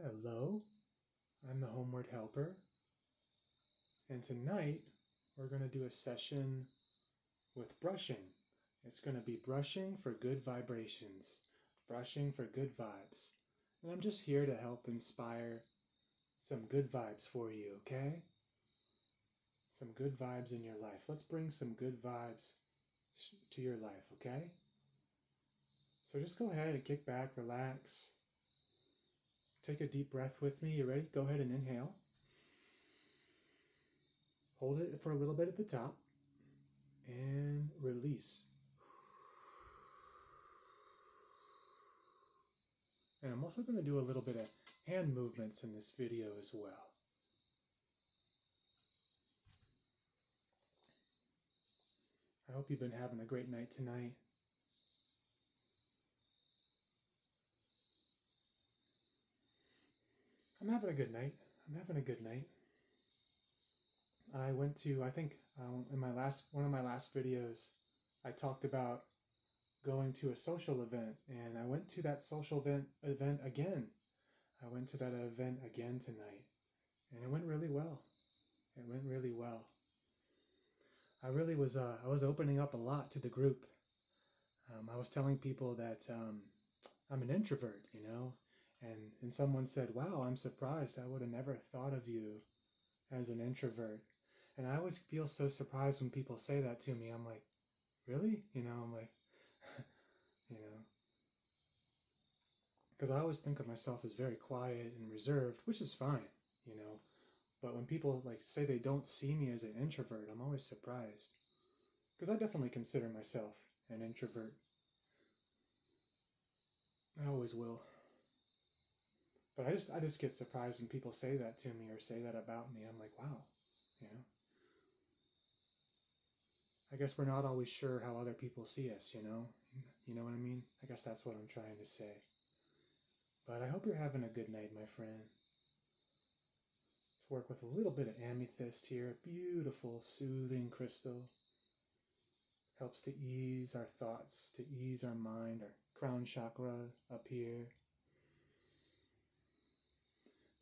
Hello, I'm the Homeward Helper, and tonight we're going to do a session with brushing. It's going to be brushing for good vibrations, brushing for good vibes. And I'm just here to help inspire some good vibes for you, okay? Some good vibes in your life. Let's bring some good vibes to your life, okay? So just go ahead and kick back, relax. Take a deep breath with me. You ready? Go ahead and inhale. Hold it for a little bit at the top and release. And I'm also going to do a little bit of hand movements in this video as well. I hope you've been having a great night tonight. I'm having a good night. I went to, in one of my last videos, I talked about going to a social event, and I went to that social event again. I went to that event again tonight, and it went really well. I was opening up a lot to the group. I was telling people that I'm an introvert, and someone said, "Wow, I'm surprised. I would have never thought of you as an introvert." And I always feel so surprised when people say that to me. I'm like, really? I'm like, because I always think of myself as very quiet and reserved, which is fine, But when people say they don't see me as an introvert, I'm always surprised. Because I definitely consider myself an introvert. I always will. But I just get surprised when people say that to me or say that about me. I'm like, wow, I guess we're not always sure how other people see us, You know what I mean? I guess that's what I'm trying to say. But I hope you're having a good night, my friend. Let's work with a little bit of amethyst here. Beautiful, soothing crystal. Helps to ease our thoughts, to ease our mind, our crown chakra up here.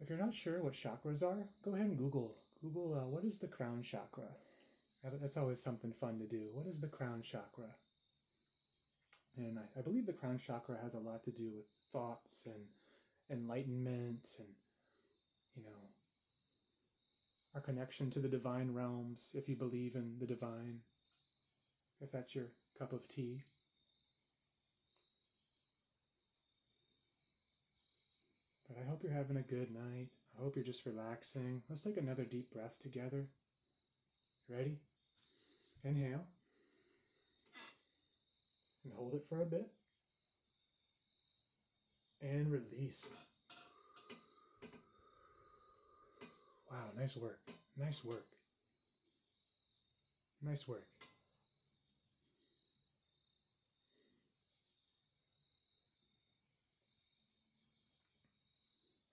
If you're not sure what chakras are, go ahead and Google what is the crown chakra? That's always something fun to do. What is the crown chakra? And I believe the crown chakra has a lot to do with thoughts and enlightenment and, our connection to the divine realms, if you believe in the divine, if that's your cup of tea. But I hope you're having a good night. I hope you're just relaxing. Let's take another deep breath together. Ready? Inhale. And hold it for a bit. And release. Wow, nice work. Nice work. Nice work.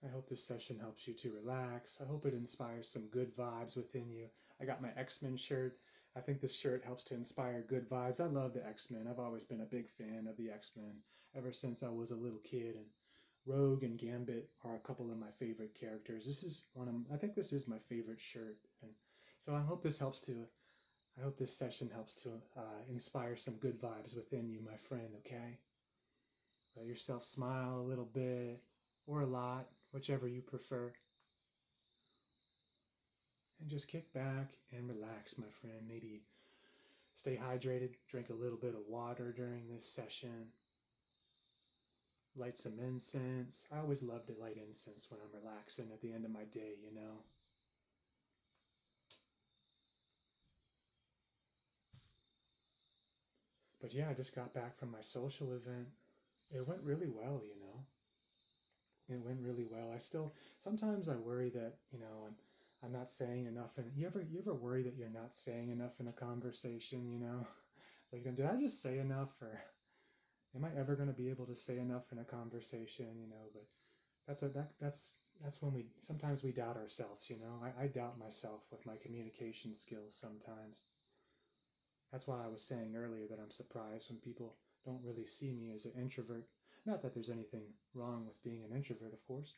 I hope this session helps you to relax. I hope it inspires some good vibes within you. I got my X-Men shirt. I think this shirt helps to inspire good vibes. I love the X-Men. I've always been a big fan of the X-Men ever since I was a little kid. And Rogue and Gambit are a couple of my favorite characters. I think this is my favorite shirt. And so I hope this session helps to inspire some good vibes within you, my friend, okay? Let yourself smile a little bit or a lot, whichever you prefer. And just kick back and relax, my friend. Maybe stay hydrated, drink a little bit of water during this session. Light some incense. I always love to light incense when I'm relaxing at the end of my day, But yeah, I just got back from my social event. It went really well, It went really well. Sometimes I worry that, I'm not saying enough. And you ever worry that you're not saying enough in a conversation, Like, did I just say enough, or am I ever going to be able to say enough in a conversation, But that's when sometimes we doubt ourselves, I doubt myself with my communication skills sometimes. That's why I was saying earlier that I'm surprised when people don't really see me as an introvert. Not that there's anything wrong with being an introvert, of course,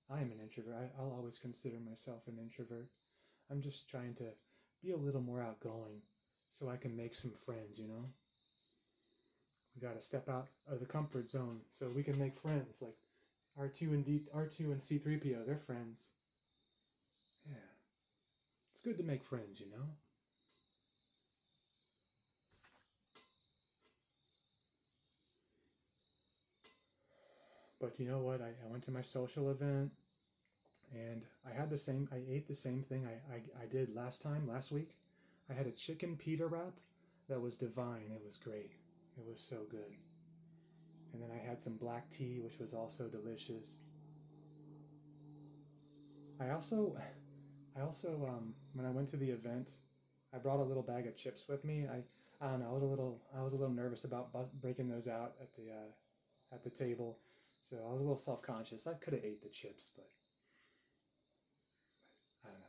I am an introvert. I'll always consider myself an introvert. I'm just trying to be a little more outgoing so I can make some friends, you know? We got to step out of the comfort zone so we can make friends. Like R2 and C3PO, they're friends. Yeah. It's good to make friends, you know? But you know what? I went to my social event and I ate the same thing I did last week. I had a chicken pita wrap that was divine. It was great. It was so good. And then I had some black tea, which was also delicious. I also, when I went to the event, I brought a little bag of chips with me. I don't know. I was a little nervous about breaking those out at the table, so I was a little self conscious. I could have ate the chips, but I don't know.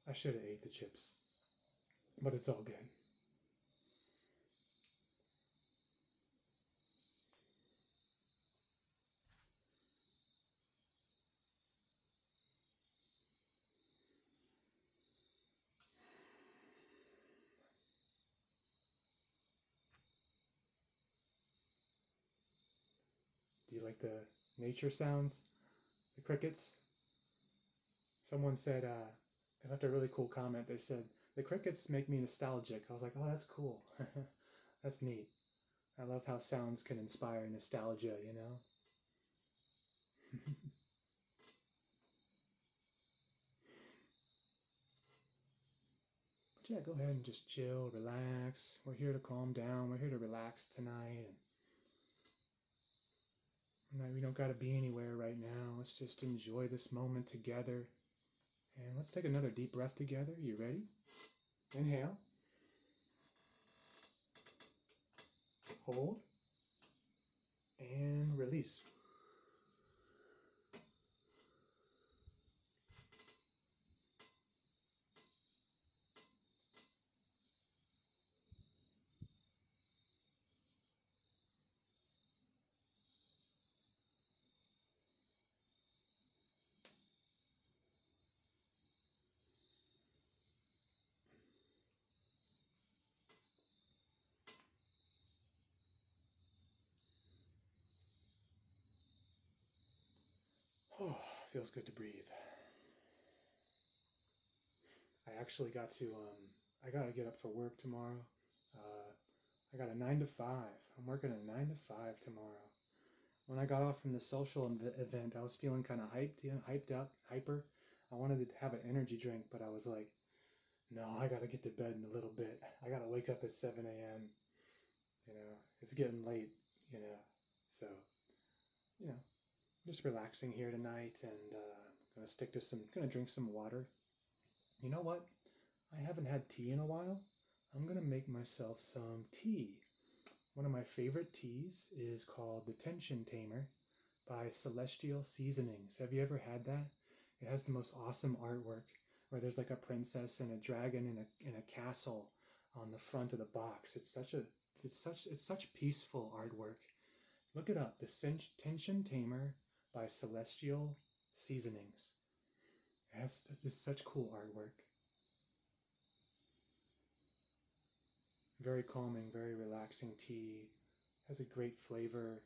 I should have ate the chips, but it's all good. Do you like the nature sounds? The crickets? Someone said, they left a really cool comment. They said, the crickets make me nostalgic. I was like, oh, that's cool. That's neat. I love how sounds can inspire nostalgia, you know? But yeah, go ahead and just chill, relax. We're here to calm down. We're here to relax tonight. And we don't got to be anywhere right now. Let's just enjoy this moment together. And let's take another deep breath together. You ready? Inhale. Hold. And release. Oh, feels good to breathe. I actually got to, I got to get up for work tomorrow. I got a 9 to 5. I'm working a 9 to 5 tomorrow. When I got off from the social event, I was feeling kind of hyped, you know, hyped up, hyper. I wanted to have an energy drink, but I was like, no, I got to get to bed in a little bit. I got to wake up at 7 a.m. You know, it's getting late, you know. So, you know, just relaxing here tonight and gonna drink some water. You know what? I haven't had tea in a while. I'm gonna make myself some tea. One of my favorite teas is called the Tension Tamer by Celestial Seasonings. Have you ever had that? It has the most awesome artwork where there's like a princess and a dragon in a castle on the front of the box. It's such peaceful artwork. Look it up, the Tension Tamer by Celestial Seasonings. It has such cool artwork. Very calming, very relaxing tea. Has a great flavor.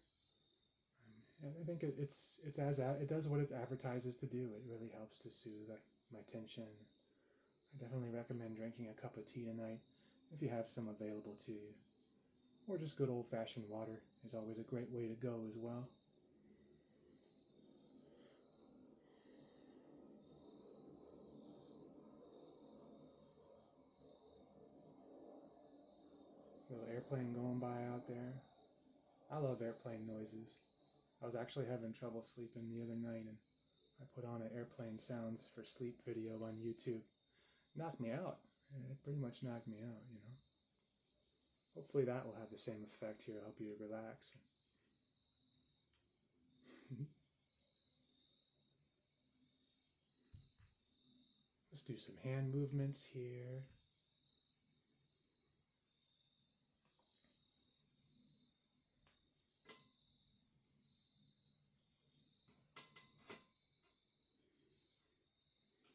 I think it does what it advertises to do. It really helps to soothe my tension. I definitely recommend drinking a cup of tea tonight if you have some available to you. Or just good old-fashioned water is always a great way to go as well. Little airplane going by out there. I love airplane noises. I was actually having trouble sleeping the other night and I put on an airplane sounds for sleep video on YouTube. Knocked me out. It pretty much knocked me out, you know. Hopefully that will have the same effect here. Help you relax. Let's do some hand movements here.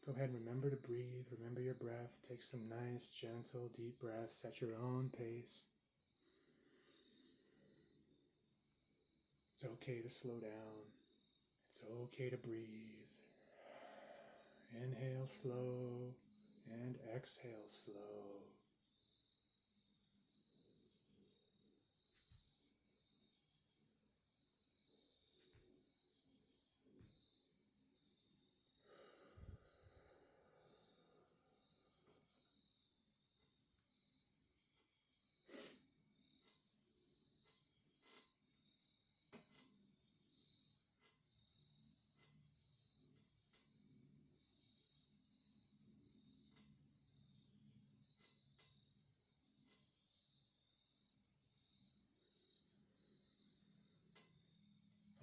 Go ahead and remember to breathe. Remember your breath. Take some nice, gentle, deep breaths at your own pace. It's okay to slow down. It's okay to breathe. Inhale slow and exhale slow.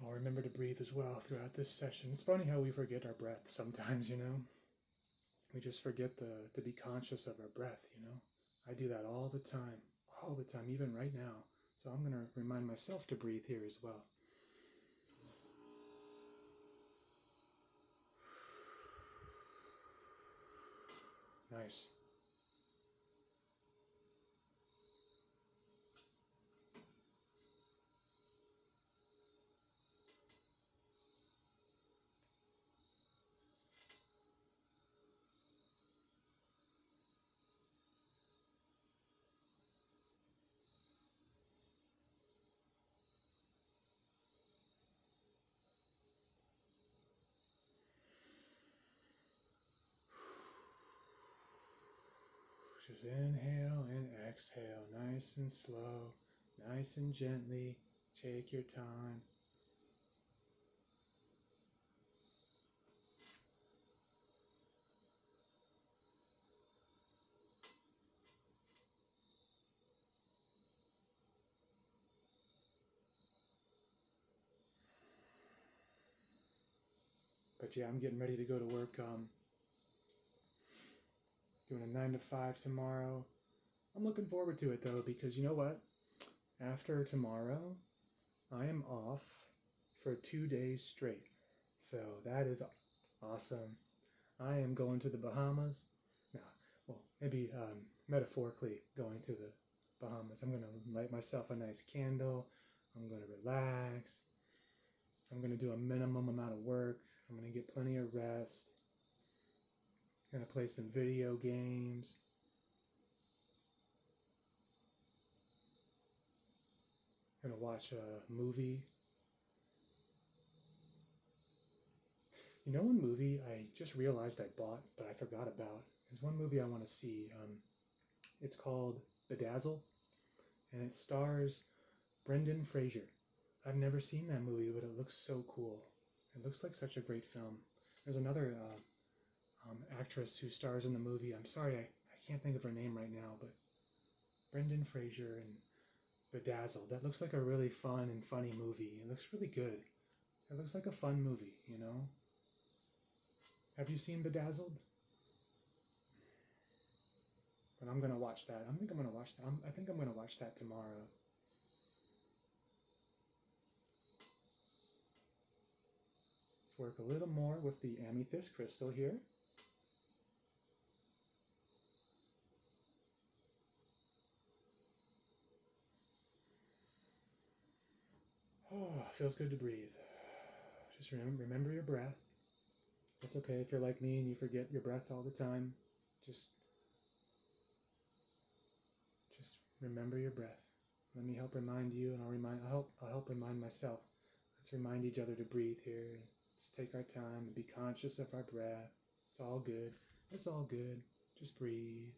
I'll remember to breathe as well throughout this session. It's funny how we forget our breath sometimes, We just forget to be conscious of our breath, I do that all the time, even right now. So I'm going to remind myself to breathe here as well. Nice. Just inhale and exhale, nice and slow, nice and gently. Take your time. But yeah, I'm getting ready to go to work. Doing a 9 to 5 tomorrow. I'm looking forward to it though, because you know what? After tomorrow, I am off for 2 days straight. So that is awesome. I am going to the Bahamas. No, well, maybe metaphorically going to the Bahamas. I'm going to light myself a nice candle. I'm going to relax. I'm going to do a minimum amount of work. I'm going to get plenty of rest. I'm going to play some video games. I'm going to watch a movie. You know one movie I just realized I bought, but I forgot about? There's one movie I want to see. It's called Bedazzled, and it stars Brendan Fraser. I've never seen that movie, but it looks so cool. It looks like such a great film. There's another actress who stars in the movie. I'm sorry, I can't think of her name right now, but Brendan Fraser and Bedazzled. That looks like a really fun and funny movie. It looks really good. It looks like a fun movie, Have you seen Bedazzled? But I'm gonna watch that. I think I'm gonna watch that. I think I'm gonna watch that tomorrow. Let's work a little more with the amethyst crystal here. Oh, feels good to breathe. Just remember your breath. It's okay if you're like me and you forget your breath all the time. Just remember your breath. Let me help remind you, and I'll help remind myself. Let's remind each other to breathe here. Just take our time and be conscious of our breath. It's all good. It's all good. Just breathe.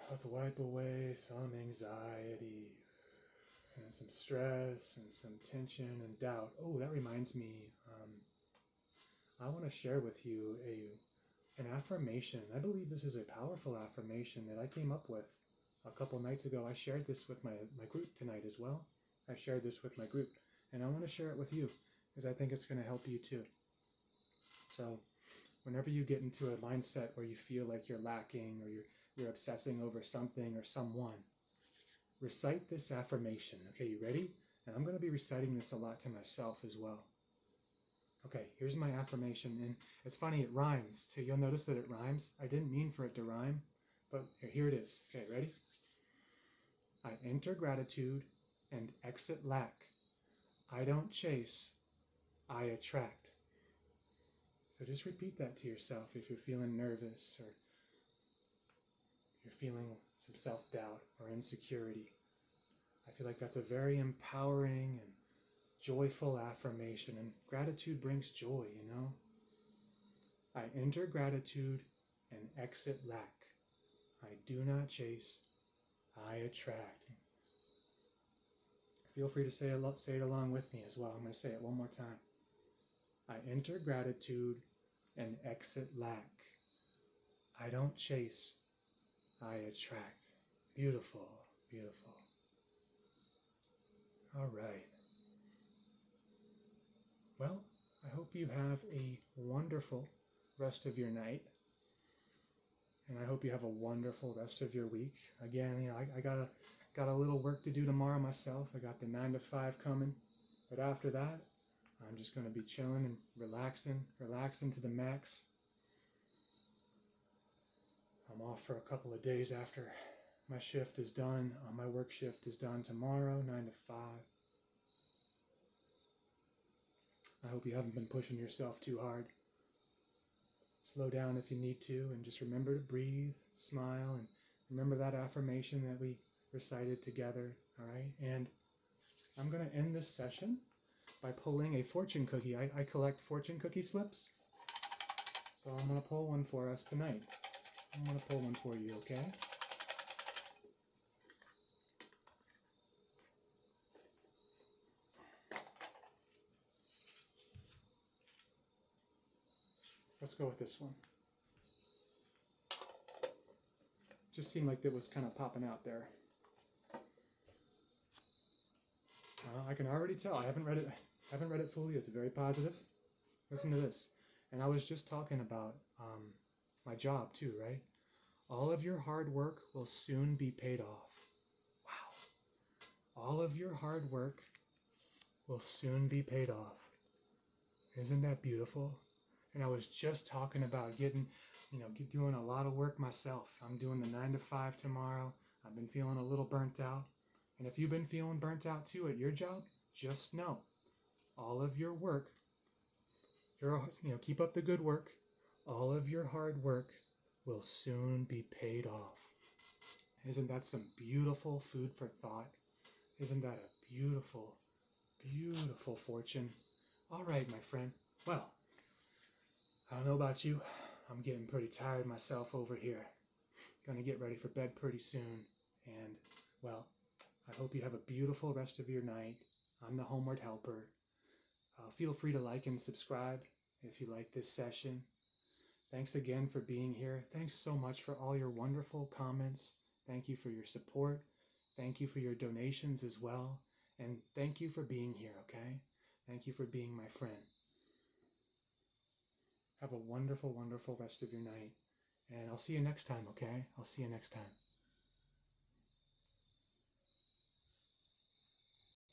Let's wipe away some anxiety and some stress and some tension and doubt. Oh, that reminds me. I want to share with you an affirmation. I believe this is a powerful affirmation that I came up with a couple nights ago. I shared this with my group tonight as well. I shared this with my group, and I want to share it with you because I think it's going to help you too. So whenever you get into a mindset where you feel like you're lacking or you're obsessing over something or someone, recite this affirmation. Okay, you ready? And I'm going to be reciting this a lot to myself as well. Okay, here's my affirmation. And it's funny, it rhymes too. You'll notice that it rhymes. I didn't mean for it to rhyme, but here it is. Okay, ready? I enter gratitude and exit lack. I don't chase, I attract. So just repeat that to yourself if you're feeling nervous or you're feeling some self-doubt or insecurity. I feel like that's a very empowering and joyful affirmation, and gratitude brings joy, you know? I enter gratitude and exit lack. I do not chase, I attract. Feel free to say it along with me as well. I'm going to say it one more time. I enter gratitude and exit lack. I don't chase, I attract. Beautiful, beautiful. All right. Well, I hope you have a wonderful rest of your night. And I hope you have a wonderful rest of your week. Again, you know, I got a little work to do tomorrow myself. I got the 9 to 5 coming. But after that, I'm just going to be chilling and relaxing to the max. I'm off for a couple of days after my shift is done. My work shift is done tomorrow, 9 to 5. I hope you haven't been pushing yourself too hard. Slow down if you need to, and just remember to breathe, smile, and remember that affirmation that we recited together, all right? And I'm going to end this session by pulling a fortune cookie. I collect fortune cookie slips, so I'm going to pull one for us tonight. I'm going to pull one for you, okay? Let's go with this one. Just seemed like it was kind of popping out there. I can already tell. I haven't read it fully. It's very positive. Listen to this. And I was just talking about my job too, right? All of your hard work will soon be paid off. Wow. All of your hard work will soon be paid off. Isn't that beautiful? And I was just talking about doing a lot of work myself. I'm doing the 9 to 5 tomorrow. I've been feeling a little burnt out. And if you've been feeling burnt out too at your job, just know all of your work, keep up the good work. All of your hard work will soon be paid off. Isn't that some beautiful food for thought? Isn't that a beautiful, beautiful fortune? All right, my friend. Well, I don't know about you. I'm getting pretty tired myself over here. Gonna get ready for bed pretty soon. And, well, I hope you have a beautiful rest of your night. I'm the Homeward Helper. Feel free to like and subscribe if you like this session. Thanks again for being here. Thanks so much for all your wonderful comments. Thank you for your support. Thank you for your donations as well. And thank you for being here, okay? Thank you for being my friend. Have a wonderful, wonderful rest of your night. And I'll see you next time, okay? I'll see you next time.